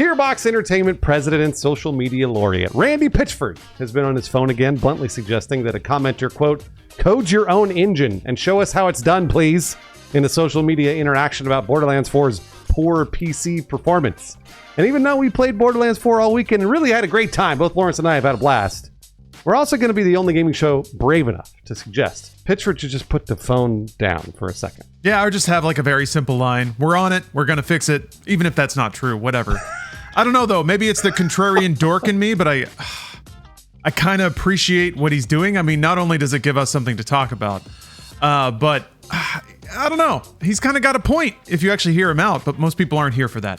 Gearbox Entertainment president and social media laureate Randy Pitchford has been on his phone again, bluntly suggesting that a commenter, quote, code your own engine and show us how it's done, please, in a social media interaction about Borderlands 4's poor PC performance. And even though we played Borderlands 4 all weekend and really had a great time, both Lawrence and I have had a blast, we're also going to be the only gaming show brave enough to suggest Pitchford should just put the phone down for a second. Yeah, or just have like a very simple line. We're on it. We're going to fix it. Even if that's not true, whatever. I don't know, though. Maybe it's the contrarian dork in me, but I kind of appreciate what he's doing. I mean, not only does it give us something to talk about, but I don't know. He's kind of got a point if you actually hear him out, but most people aren't here for that.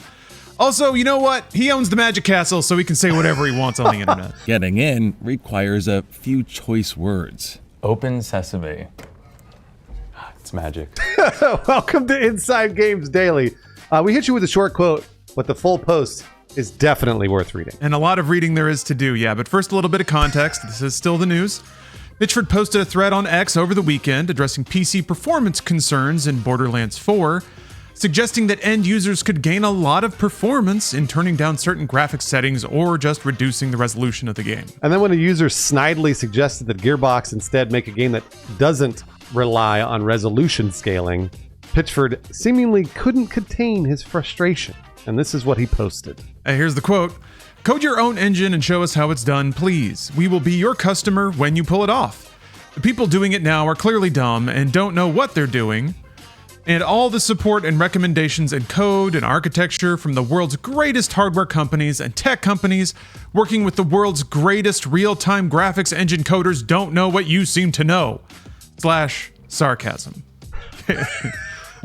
Also, you know what? He owns the Magic Castle, so he can say whatever he wants on the internet. Getting in requires a few choice words. Open sesame. It's magic. Welcome to Inside Games Daily. We hit you with a short quote, but the full post is definitely worth reading. And a lot of reading there is to do, yeah. But first, a little bit of context. This is still the news. Pitchford posted a thread on X over the weekend addressing PC performance concerns in Borderlands 4, suggesting that end users could gain a lot of performance in turning down certain graphics settings or just reducing the resolution of the game. And then when a user snidely suggested that Gearbox instead make a game that doesn't rely on resolution scaling, Pitchford seemingly couldn't contain his frustration. And this is what he posted. Here's the quote. Code your own engine and show us how it's done, please. We will be your customer when you pull it off. The people doing it now are clearly dumb and don't know what they're doing. And all the support and recommendations and code and architecture from the world's greatest hardware companies and tech companies working with the world's greatest real-time graphics engine coders don't know what you seem to know. / sarcasm.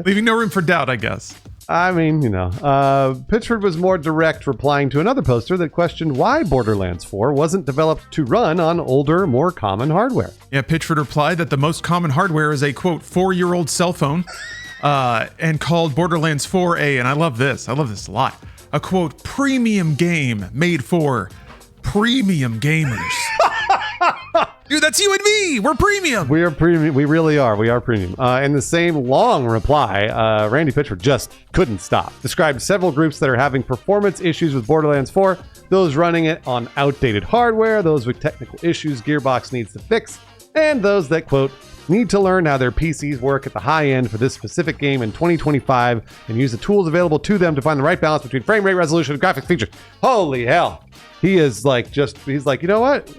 Leaving no room for doubt, I guess. I mean, Pitchford was more direct, replying to another poster that questioned why Borderlands 4 wasn't developed to run on older, more common hardware. Yeah, Pitchford replied that the most common hardware is a, quote, 4-year-old cell phone, and called Borderlands 4 and I love this a lot, a, quote, premium game made for premium gamers. Dude, that's you and me. We're premium. We are premium. We really are. We are premium. In the same long reply, Randy Pitchford just couldn't stop. Described several groups that are having performance issues with Borderlands 4, those running it on outdated hardware, those with technical issues Gearbox needs to fix, and those that, quote, need to learn how their PCs work at the high end for this specific game in 2025 and use the tools available to them to find the right balance between frame rate, resolution, and graphics features. Holy hell. He is like, he's like, you know what?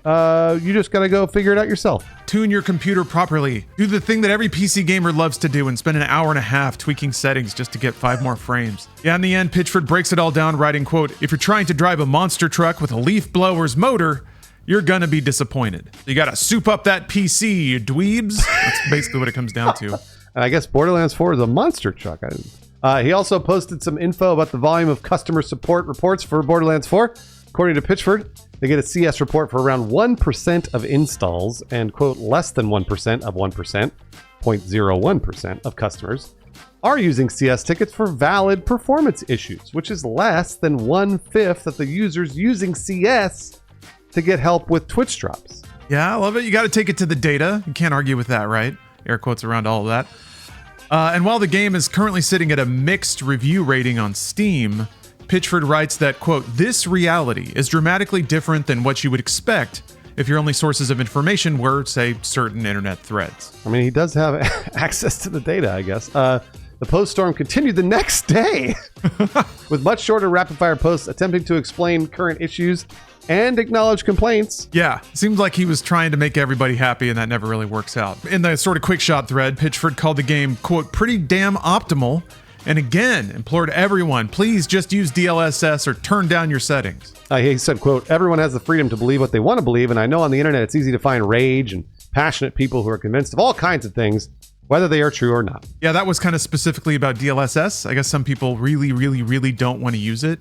You just got to go figure it out yourself. Tune your computer properly. Do the thing that every PC gamer loves to do and spend an hour and a half tweaking settings just to get 5 more frames. Yeah, in the end, Pitchford breaks it all down, writing, quote, if you're trying to drive a monster truck with a leaf blower's motor, you're gonna be disappointed. You gotta soup up that PC, you dweebs. That's basically what it comes down to. And I guess Borderlands 4 is a monster truck. He also posted some info about the volume of customer support reports for Borderlands 4. According to Pitchford, they get a CS report for around 1% of installs and, quote, less than 1% of 1%, 0.01% of customers are using CS tickets for valid performance issues, which is less than 1/5 of the users using CS to get help with Twitch drops. Yeah, I love it. You got to take it to the data. You can't argue with that, right? Air quotes around all of that. And while the game is currently sitting at a mixed review rating on Steam, Pitchford writes that, quote, this reality is dramatically different than what you would expect if your only sources of information were, say, certain internet threads. I mean, he does have access to the data, I guess. The post storm continued the next day with much shorter rapid-fire posts attempting to explain current issues and acknowledge complaints. Yeah, seems like he was trying to make everybody happy, and that never really works out. In the sort of quick shot thread, Pitchford called the game, quote, pretty damn optimal, and again implored everyone, please just use DLSS or turn down your settings. He said, quote, everyone has the freedom to believe what they want to believe, and I know on the internet it's easy to find rage and passionate people who are convinced of all kinds of things, whether they are true or not. Yeah, that was kind of specifically about DLSS. I guess some people really, really, really don't want to use it.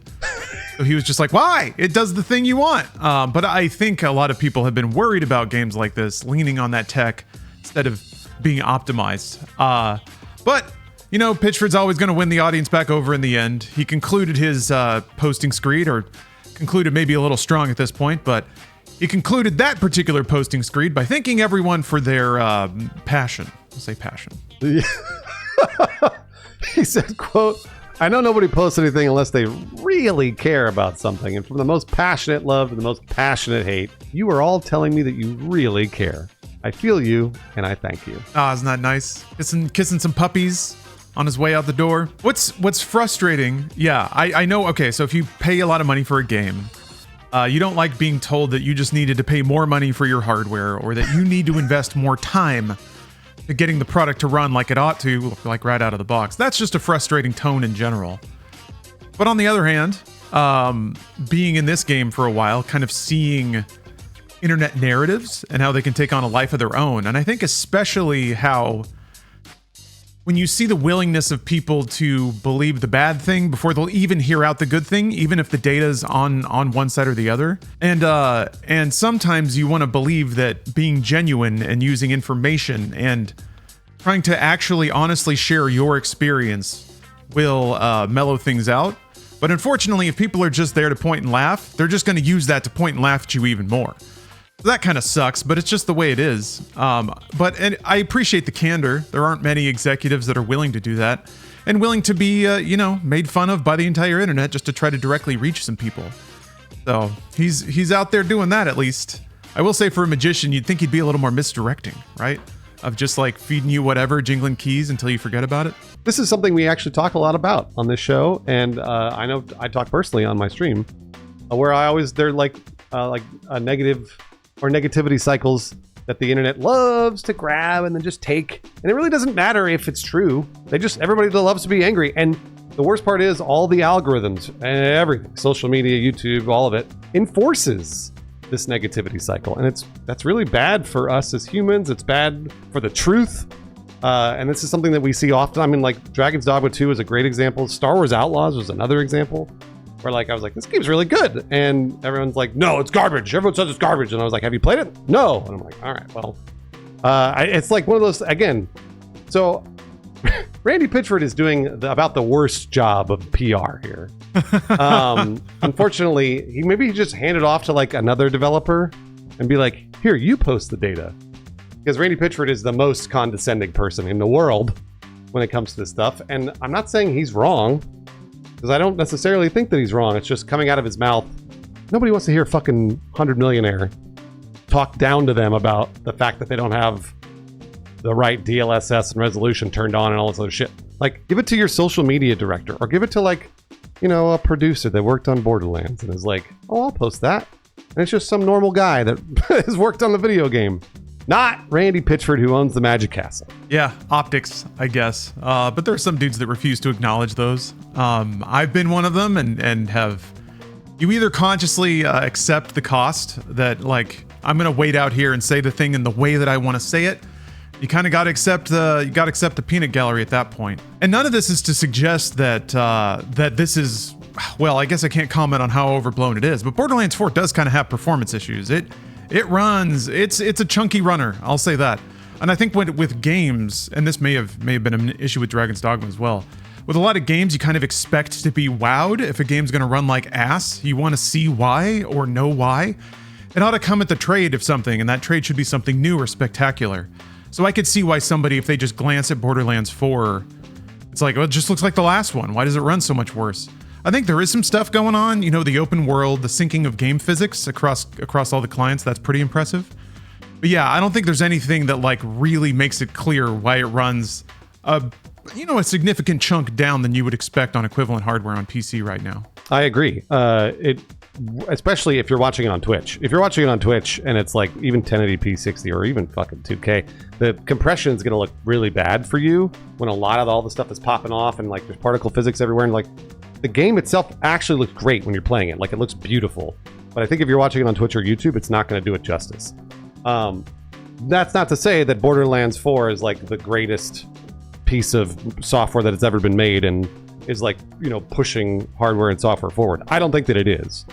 So he was just like, why? It does the thing you want. But I think a lot of people have been worried about games like this, leaning on that tech instead of being optimized. But Pitchford's always going to win the audience back over in the end. He concluded his posting screed, or concluded maybe a little strong at this point, but he concluded that particular posting screed by thanking everyone for their passion. I'll say passion. He said, quote, I know nobody posts anything unless they really care about something. And from the most passionate love to the most passionate hate, you are all telling me that you really care. I feel you, and I thank you. Ah, isn't that nice? Kissing some puppies on his way out the door. What's frustrating? Yeah, I know. Okay, so if you pay a lot of money for a game, you don't like being told that you just needed to pay more money for your hardware, or that you need to invest more time to getting the product to run like it ought to, like right out of the box. That's just a frustrating tone in general. But on the other hand, being in this game for a while, kind of seeing internet narratives and how they can take on a life of their own. And I think especially how when you see the willingness of people to believe the bad thing before they'll even hear out the good thing, even if the data's on one side or the other. And sometimes you want to believe that being genuine and using information and trying to actually honestly share your experience will mellow things out. But unfortunately, if people are just there to point and laugh, they're just going to use that to point and laugh at you even more. That kind of sucks, but it's just the way it is. But I appreciate the candor. There aren't many executives that are willing to do that and willing to be, made fun of by the entire internet just to try to directly reach some people. So he's out there doing that, at least. I will say, for a magician, you'd think he'd be a little more misdirecting, right? Of just like feeding you whatever, jingling keys until you forget about it. This is something we actually talk a lot about on this show, and I know I talk personally on my stream, where they're like a negative or negativity cycles that the internet loves to grab and then just take. And it really doesn't matter if it's true. Everybody loves to be angry. And the worst part is all the algorithms and everything, social media, YouTube, all of it enforces this negativity cycle. And that's really bad for us as humans. It's bad for the truth. And this is something that we see often. I mean, like Dragon's Dogma 2 is a great example. Star Wars Outlaws was another example. Where I was like, this game's really good. And everyone's like, no, it's garbage. Everyone says it's garbage. And I was like, have you played it? No. And I'm like, all right, well. It's like one of those, again. So Randy Pitchford is doing about the worst job of PR here. Unfortunately, he just hand it off to like another developer and be like, here, you post the data. Because Randy Pitchford is the most condescending person in the world when it comes to this stuff. And I'm not saying he's wrong, because I don't necessarily think that he's wrong. It's just coming out of his mouth. Nobody wants to hear a fucking 100 millionaire talk down to them about the fact that they don't have the right DLSS and resolution turned on and all this other shit. Like, give it to your social media director, or give it to like, a producer that worked on Borderlands and is like, oh, I'll post that. And it's just some normal guy that has worked on the video game. Not Randy Pitchford, who owns the Magic Castle. Yeah, optics, I guess. But there are some dudes that refuse to acknowledge those. I've been one of them and have... You either consciously accept the cost that, like, I'm going to wait out here and say the thing in the way that I want to say it. You kind of got to accept the peanut gallery at that point. And none of this is to suggest that this is... Well, I guess I can't comment on how overblown it is, but Borderlands 4 does kind of have performance issues. It runs. It's a chunky runner. I'll say that. And I think with games, and this may have been an issue with Dragon's Dogma as well. With a lot of games, you kind of expect to be wowed if a game's going to run like ass. You want to see why or know why. It ought to come at the trade of something, and that trade should be something new or spectacular. So I could see why somebody, if they just glance at Borderlands 4, it's like, well, it just looks like the last one. Why does it run so much worse? I think there is some stuff going on, the open world, the syncing of game physics across all the clients, that's pretty impressive. But yeah, I don't think there's anything that like really makes it clear why it runs a significant chunk down than you would expect on equivalent hardware on PC right now. I agree. Especially if you're watching it on Twitch. If you're watching it on Twitch and it's like even 1080p 60 or even fucking 2K, the compression is going to look really bad for you when a lot of all the stuff is popping off and like there's particle physics everywhere, and like the game itself actually looks great when you're playing it. Like, it looks beautiful. But I think if you're watching it on Twitch or YouTube, it's not going to do it justice. That's not to say that Borderlands 4 is like the greatest piece of software that has ever been made and is like, pushing hardware and software forward. I don't think that it is.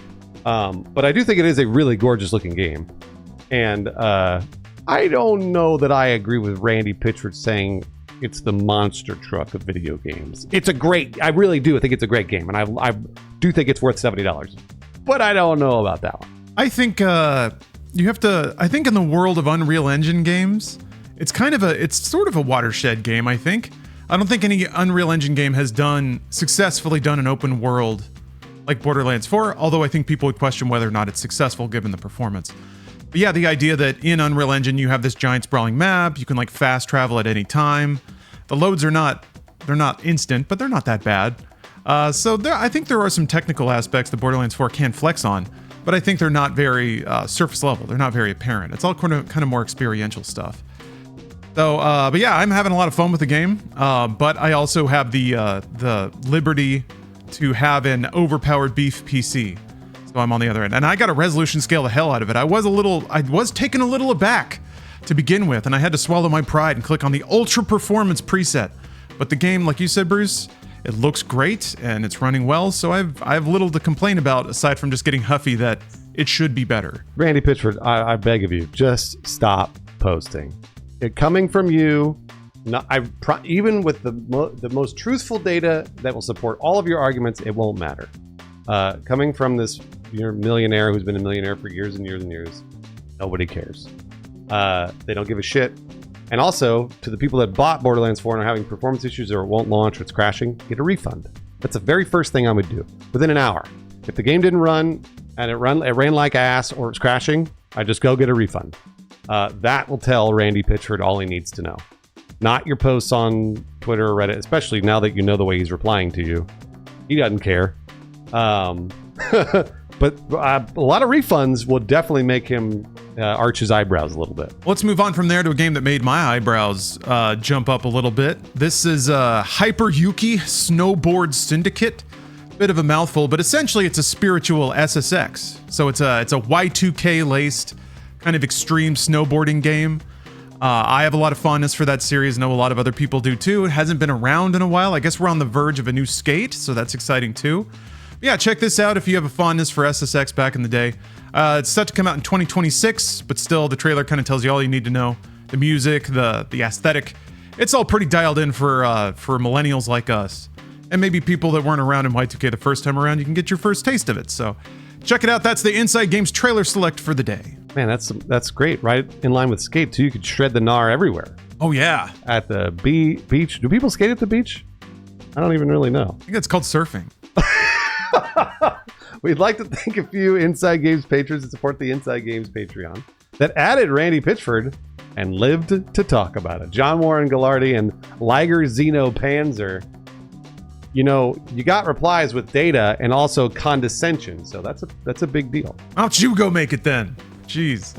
But I do think it is a really gorgeous looking game. And I don't know that I agree with Randy Pitchford saying it's the monster truck of video games. I really do. I think it's a great game, and I do think it's worth $70. But I don't know about that one. I think I think in the world of Unreal Engine games, it's sort of a watershed game, I think. I don't think any Unreal Engine game has successfully done an open world like Borderlands 4, although I think people would question whether or not it's successful given the performance. But yeah, the idea that in Unreal Engine you have this giant sprawling map, you can like fast travel at any time. The loads are they're not instant, but they're not that bad. So I think there are some technical aspects that Borderlands 4 can flex on, but I think they're not very surface level. They're not very apparent. It's all kind of more experiential stuff. So, but yeah, I'm having a lot of fun with the game. But I also have the liberty to have an overpowered beef PC. So I'm on the other end, and I got a resolution scale the hell out of it. I was taken a little aback to begin with, and I had to swallow my pride and click on the ultra performance preset. But the game, like you said, Bruce, it looks great and it's running well. So I have little to complain about aside from just getting huffy that it should be better. Randy Pitchford, I beg of you, just stop posting. It coming from you. Even with the most truthful data that will support all of your arguments, it won't matter. Coming from this millionaire who's been a millionaire for years and years and years, nobody cares. They don't give a shit. And also, to the people that bought Borderlands 4 and are having performance issues or it won't launch or it's crashing, get a refund. That's the very first thing I would do within an hour. If the game didn't run and it ran like ass or it's crashing, I'd just go get a refund. That will tell Randy Pitchford all he needs to know. Not your posts on Twitter or Reddit, especially now that you know the way he's replying to you. He doesn't care. But a lot of refunds will definitely make him arch his eyebrows a little bit. Let's move on from there to a game that made my eyebrows jump up a little bit. This is Hyper Yuki Snowboard Syndicate. Bit of a mouthful, but essentially it's a spiritual SSX. So it's a Y2K laced kind of extreme snowboarding game. I have a lot of fondness for that series. Know a lot of other people do too. It hasn't been around in a while. I guess we're on the verge of a new skate, so that's exciting too. But yeah, check this out if you have a fondness for SSX back in the day. It's set to come out in 2026, but still the trailer kind of tells you all you need to know. The music, the aesthetic, it's all pretty dialed in for millennials like us. And maybe people that weren't around in Y2K the first time around, you can get your first taste of it. So check it out. That's the Inside Games trailer select for the day. Man, that's great. Right in line with skate too. You could shred the gnar everywhere. Oh yeah. At the beach. Do people skate at the beach? I don't even really know. I think it's called surfing. We'd like to thank a few Inside Games patrons that support the Inside Games Patreon that added Randy Pitchford and lived to talk about it. John Warren Gallardi and Liger Zeno Panzer. You know, you got replies with data and also condescension, so that's a big deal. Why don't you go make it then? Jeez.